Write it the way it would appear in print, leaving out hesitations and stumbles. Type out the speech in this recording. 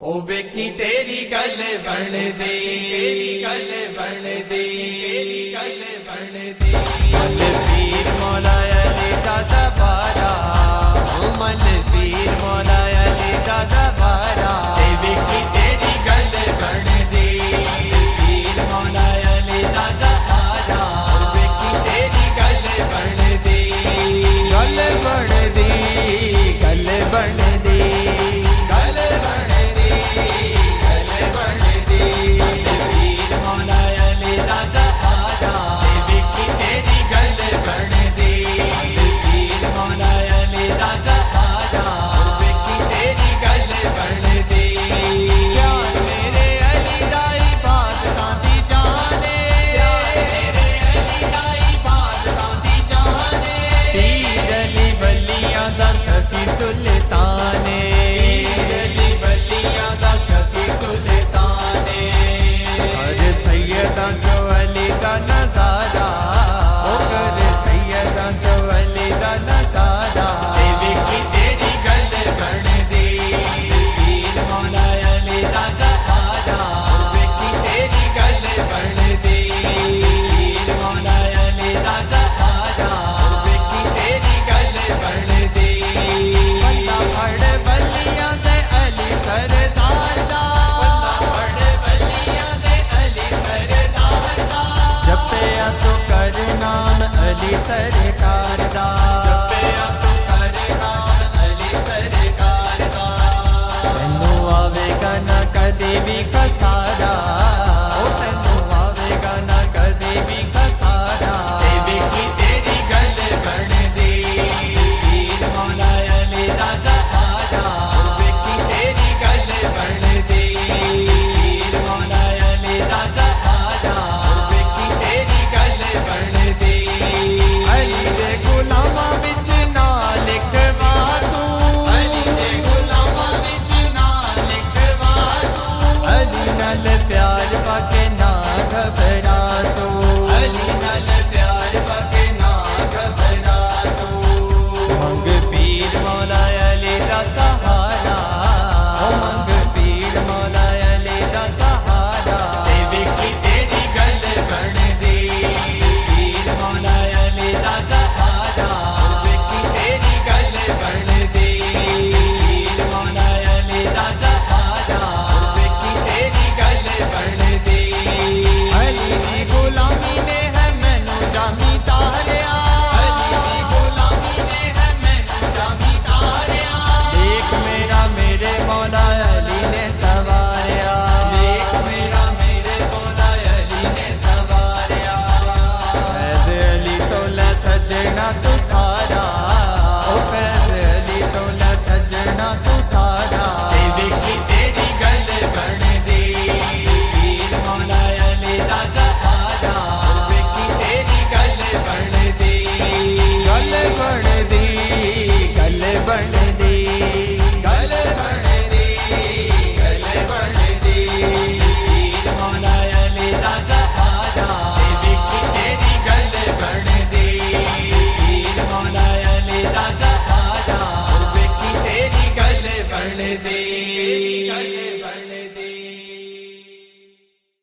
ओ वेखी तेरी गल बन दे, तेरी गल बन दे, तेरी गल बन दे। मल पीर मौला अली दादा बारा, ओ मल पीर मौला अली दादा बारा। ए वेखी तेरी गल बन दे, पीर मौला अली दादा बारा। ओ वेखी तेरी गल बन दे, गल बन दे, गल बन दे, गल बन दे, गल बन दे। पीर मौला अली दादा बारा, ए वेखी तेरी गल बन दे, पीर मौला अली दादा बारा। ओ वेखी तेरी गल बन दे। प्यार मेरे अली दा इबादतां दी जाने, प्यार मेरे अली दा इबादतां दी जाने। पीर अली वलियां दा सफी सुल्ताने, पीर अली वलियां दा सफी सुल्ताने। कर सैयदां चो अली दा नजारा, ओ कर सैयदां चो अली दा नजारा। ए वेखी तेरी गल बन दे, पीर मौला अली दादा बारा। ओ वेखी तेरी गल बन दे, पीर मौला अली दादा बारा। ओ वेखी तेरी गल बन दे। पल्ला फड़ बलियां दे अली सरदार दा, पल्ला फड़ बलियां दे अली सरदार दा। जपया तो कर नाम अली सरकार दा, जपया तो कर नाम अली सरकार दा। तैनू आवेगा ना कदे भी कसा,